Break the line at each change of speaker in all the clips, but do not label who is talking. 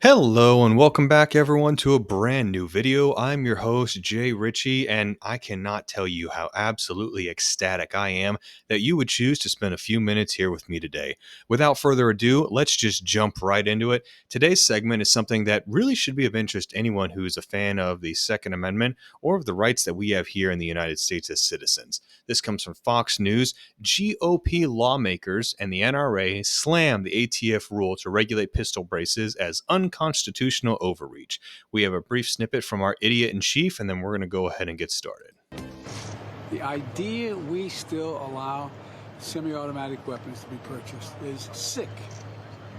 Hello and welcome back everyone to a brand new video. I'm your host Jay Ritchie, and I cannot tell you how absolutely ecstatic I am that you would choose to spend a few minutes here with me today. Without further ado, let's just jump right into it. Today's segment is something that really should be of interest to anyone who is a fan of the Second Amendment or of the rights that we have here in the United States as citizens. This comes from Fox News. GOP lawmakers and the NRA slammed the ATF rule to regulate pistol braces as unconstitutional overreach. We have a brief snippet from our idiot in chief, and then we're going to go ahead and get started.
The idea we still allow semi-automatic weapons to be purchased is sick.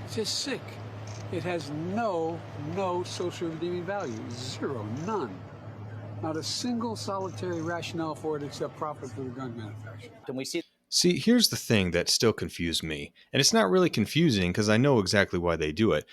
It's just sick. It has no social redeeming value. Zero, none. Not a single solitary rationale for it except profit for the gun manufacturer.
Can we see?
See, here's the thing that still confused me, and it's not really confusing because I know exactly why they do it.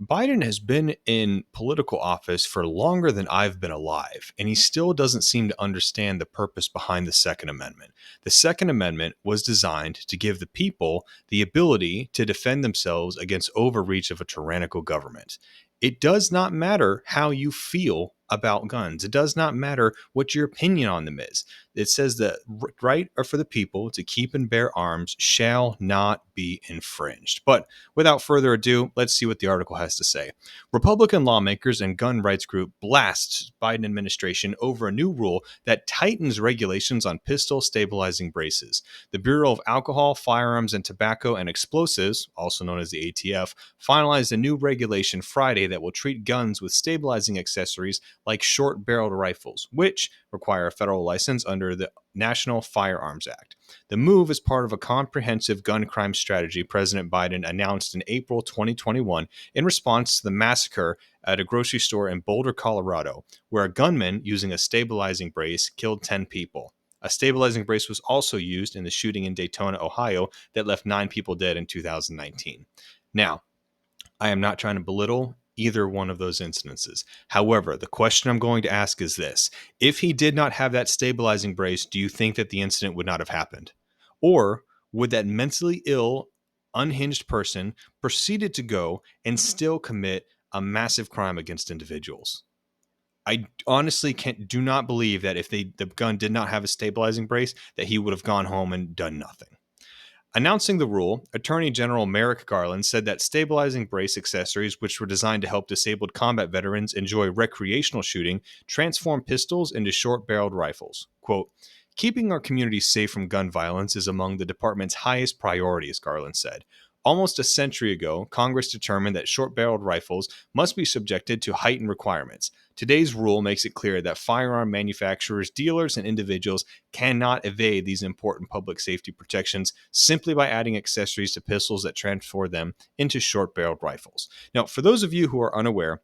Biden has been in political office for longer than I've been alive, and he still doesn't seem to understand the purpose behind the Second Amendment. The Second Amendment was designed to give the people the ability to defend themselves against overreach of a tyrannical government. It does not matter how you feel about guns. It does not matter what your opinion on them is. It says that right are for the people to keep and bear arms shall not be infringed. But without further ado, let's see what the article has to say. Republican lawmakers and gun rights group blasts Biden administration over a new rule that tightens regulations on pistol stabilizing braces. The Bureau of Alcohol, Firearms, and Tobacco and Explosives, also known as the ATF, finalized a new regulation Friday that will treat guns with stabilizing accessories like short-barreled rifles, which require a federal license under the National Firearms Act. The move is part of a comprehensive gun crime strategy President Biden announced in April 2021 in response to the massacre at a grocery store in Boulder, Colorado, where a gunman using a stabilizing brace killed 10 people. A stabilizing brace was also used in the shooting in Daytona, Ohio, that left 9 people dead in 2019. Now, I am not trying to belittle either one of those incidences. However, the question I'm going to ask is this. If he did not have that stabilizing brace, do you think that the incident would not have happened? Or would that mentally ill, unhinged person proceeded to go and still commit a massive crime against individuals? I honestly do not believe that if the gun did not have a stabilizing brace, that he would have gone home and done nothing. Announcing the rule, Attorney General Merrick Garland said that stabilizing brace accessories, which were designed to help disabled combat veterans enjoy recreational shooting, transform pistols into short-barreled rifles. Quote, "Keeping our communities safe from gun violence is among the department's highest priorities," Garland said. Almost a century ago, Congress determined that short-barreled rifles must be subjected to heightened requirements. Today's rule makes it clear that firearm manufacturers, dealers, and individuals cannot evade these important public safety protections simply by adding accessories to pistols that transform them into short-barreled rifles. Now, for those of you who are unaware,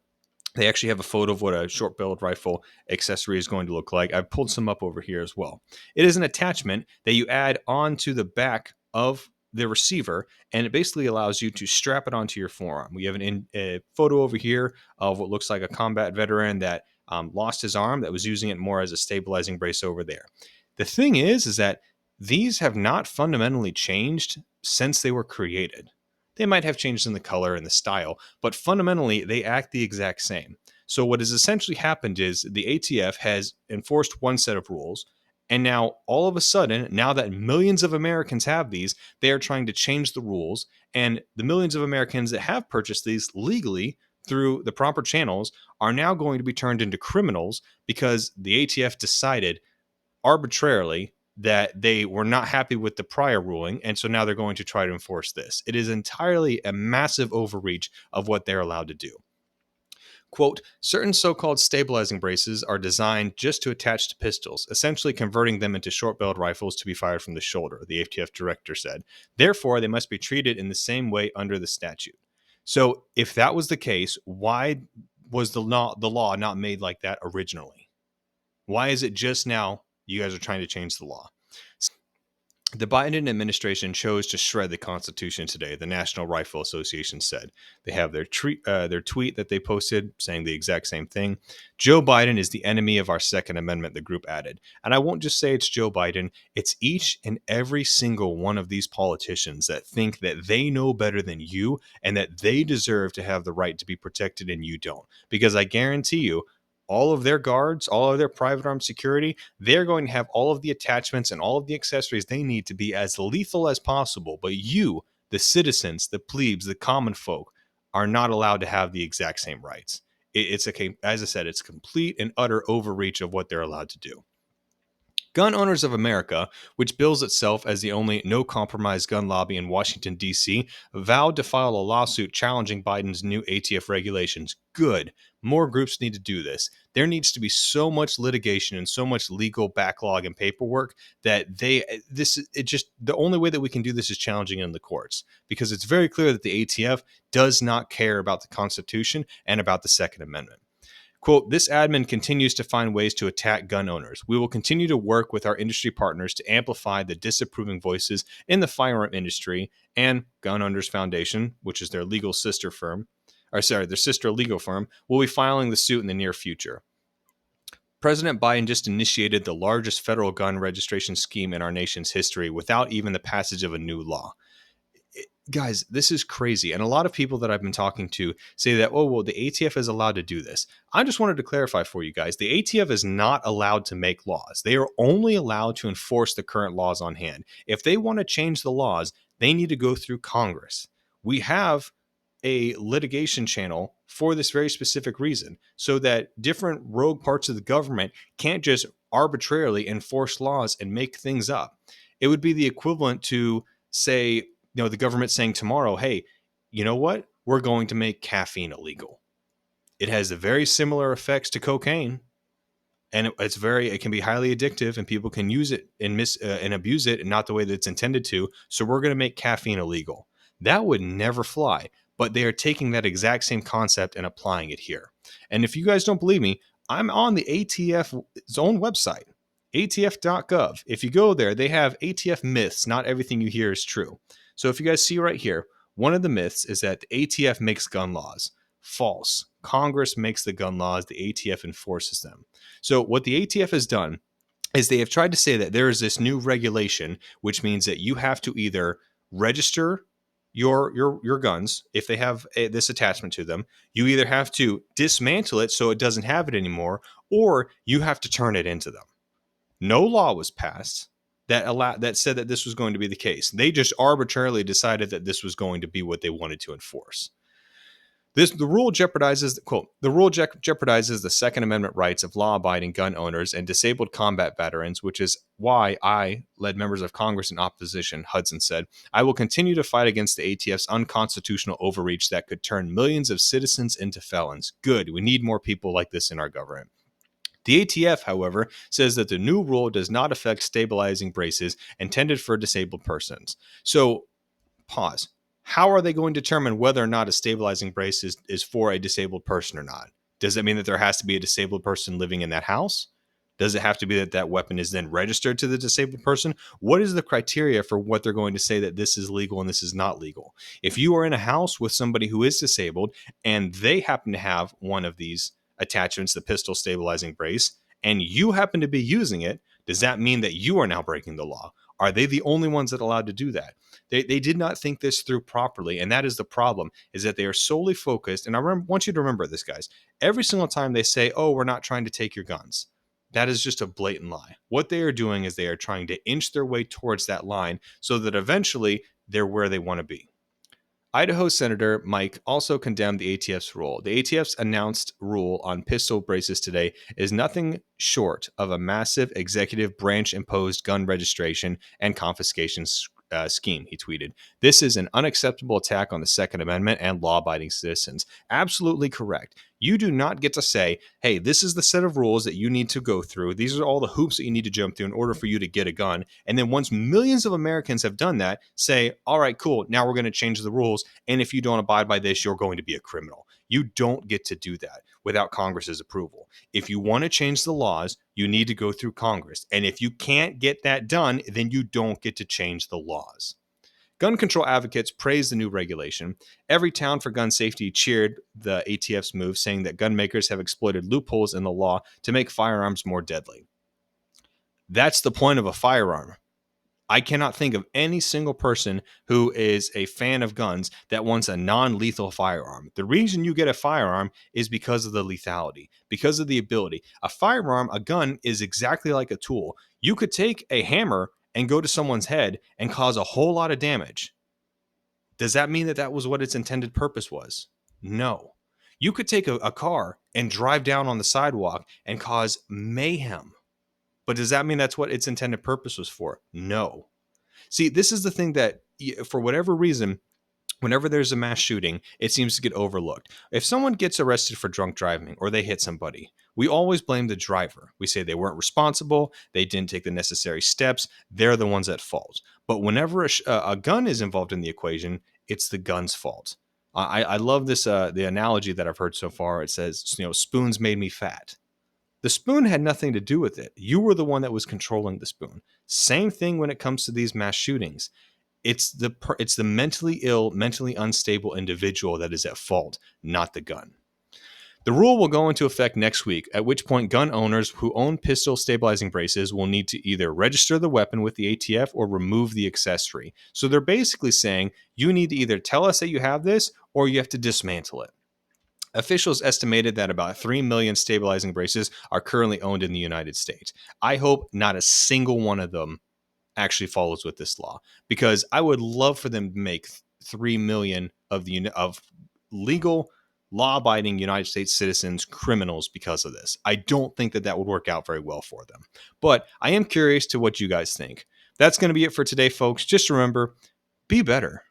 they actually have a photo of what a short-barreled rifle accessory is going to look like. I've pulled some up over here as well. It is an attachment that you add onto the back of the receiver, and it basically allows you to strap it onto your forearm. We have a photo over here of what looks like a combat veteran that lost his arm that was using it more as a stabilizing brace over there. The thing is that these have not fundamentally changed since they were created. They might have changed in the color and the style, but fundamentally they act the exact same. So what has essentially happened is the ATF has enforced one set of rules, and now all of a sudden, now that millions of Americans have these, they are trying to change the rules, and the millions of Americans that have purchased these legally through the proper channels are now going to be turned into criminals because the ATF decided arbitrarily that they were not happy with the prior ruling, and so now they're going to try to enforce this. It is entirely a massive overreach of what they're allowed to do. Quote, "Certain so-called stabilizing braces are designed just to attach to pistols, essentially converting them into short-barreled rifles to be fired from the shoulder," the ATF director said. "Therefore, they must be treated in the same way under the statute." So if that was the case, why was the law not made like that originally? Why is it just now you guys are trying to change the law? The Biden administration chose to shred the Constitution today, the National Rifle Association said. They have their tweet that they posted saying the exact same thing. Joe Biden is the enemy of our Second Amendment, the group added. And I won't just say it's Joe Biden, it's each and every single one of these politicians that think that they know better than you and that they deserve to have the right to be protected and you don't. Because I guarantee you, all of their guards, all of their private armed security, they're going to have all of the attachments and all of the accessories they need to be as lethal as possible. But you, the citizens, the plebes, the common folk, are not allowed to have the exact same rights. As I said, it's complete and utter overreach of what they're allowed to do. Gun Owners of America, which bills itself as the only no compromise gun lobby in Washington, D.C., vowed to file a lawsuit challenging Biden's new ATF regulations. Good. More groups need to do this. There needs to be so much litigation and so much legal backlog and paperwork that the only way that we can do this is challenging it in the courts, because it's very clear that the ATF does not care about the Constitution and about the Second Amendment. Quote, this admin continues to find ways to attack gun owners. We will continue to work with our industry partners to amplify the disapproving voices in the firearm industry, and Gun Owners Foundation, which is their sister legal firm, will be filing the suit in the near future. President Biden just initiated the largest federal gun registration scheme in our nation's history without even the passage of a new law. Guys, this is crazy. And a lot of people that I've been talking to say that, oh, well, the ATF is allowed to do this. I just wanted to clarify for you guys. The ATF is not allowed to make laws. They are only allowed to enforce the current laws on hand. If they want to change the laws, they need to go through Congress. We have a litigation channel for this very specific reason, so that different rogue parts of the government can't just arbitrarily enforce laws and make things up. It would be the equivalent to, say, the government saying tomorrow, hey, you know what? We're going to make caffeine illegal. It has the very similar effects to cocaine, and it can be highly addictive, and people can use it and abuse it, and not the way that it's intended to. So we're going to make caffeine illegal. That would never fly, but they are taking that exact same concept and applying it here. And if you guys don't believe me, I'm on the ATF's own website, atf.gov. If you go there, they have ATF myths. Not everything you hear is true. So if you guys see right here, one of the myths is that the ATF makes gun laws. False. Congress makes the gun laws. The ATF enforces them. So what the ATF has done is they have tried to say that there is this new regulation, which means that you have to either register your guns if they have this attachment to them. You either have to dismantle it so it doesn't have it anymore, or you have to turn it into them. No law was passed that said that this was going to be the case. They just arbitrarily decided that this was going to be what they wanted to enforce. The rule jeopardizes the Second Amendment rights of law-abiding gun owners and disabled combat veterans, which is why I led members of Congress in opposition, Hudson said. I will continue to fight against the ATF's unconstitutional overreach that could turn millions of citizens into felons. Good. We need more people like this in our government. The ATF, however, says that the new rule does not affect stabilizing braces intended for disabled persons. So, pause. How are they going to determine whether or not a stabilizing brace is for a disabled person or not? Does it mean that there has to be a disabled person living in that house? Does it have to be that that weapon is then registered to the disabled person? What is the criteria for what they're going to say that this is legal and this is not legal? If you are in a house with somebody who is disabled and they happen to have one of these attachments, the pistol stabilizing brace, and you happen to be using it, does that mean that you are now breaking the law? Are they the only ones that are allowed to do that? They did not think this through properly, and that is the problem, is that they are solely focused. And want you to remember this, guys. Every single time they say, oh, we're not trying to take your guns, that is just a blatant lie. What they are doing is they are trying to inch their way towards that line so that eventually they're where they want to be. Idaho Senator Mike also condemned the ATF's rule. The ATF's announced rule on pistol braces today is nothing short of a massive executive branch imposed gun registration and confiscation scheme, he tweeted. This is an unacceptable attack on the Second Amendment and law-abiding citizens. Absolutely correct. You do not get to say, hey, this is the set of rules that you need to go through. These are all the hoops that you need to jump through in order for you to get a gun. And then once millions of Americans have done that, say, all right, cool, now we're going to change the rules. And if you don't abide by this, you're going to be a criminal. You don't get to do that without Congress's approval. If you want to change the laws, you need to go through Congress. And if you can't get that done, then you don't get to change the laws. Gun control advocates praised the new regulation. Every town for gun safety cheered the ATF's move, saying that gun makers have exploited loopholes in the law to make firearms more deadly. That's the point of a firearm. I cannot think of any single person who is a fan of guns that wants a non-lethal firearm. The reason you get a firearm is because of the lethality, because of the ability. A firearm, a gun, is exactly like a tool. You could take a hammer and go to someone's head and cause a whole lot of damage. Does that mean that that was what its intended purpose was? No. You could take a car and drive down on the sidewalk and cause mayhem. But does that mean that's what its intended purpose was for? No. See, this is the thing that, for whatever reason, whenever there's a mass shooting, it seems to get overlooked. If someone gets arrested for drunk driving or they hit somebody, we always blame the driver. We say they weren't responsible, they didn't take the necessary steps, they're the ones at fault. But whenever a gun is involved in the equation, it's the gun's fault. I love this the analogy that I've heard so far. It says, spoons made me fat. The spoon had nothing to do with it. You were the one that was controlling the spoon. Same thing when it comes to these mass shootings. It's the mentally ill, mentally unstable individual that is at fault, not the gun. The rule will go into effect next week, at which point gun owners who own pistol stabilizing braces will need to either register the weapon with the ATF or remove the accessory. So they're basically saying you need to either tell us that you have this or you have to dismantle it. Officials estimated that about 3 million stabilizing braces are currently owned in the United States. I hope not a single one of them actually follows with this law, because I would love for them to make 3 million of legal law-abiding United States citizens criminals because of this. I don't think that would work out very well for them. But I am curious to what you guys think. That's going to be it for today, folks. Just remember, be better.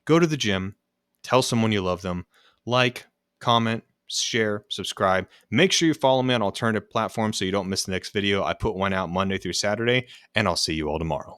Go to the gym. Tell someone you love them. Like, comment, share, subscribe. Make sure you follow me on alternative platforms so you don't miss the next video. I put one out Monday through Saturday, and I'll see you all tomorrow.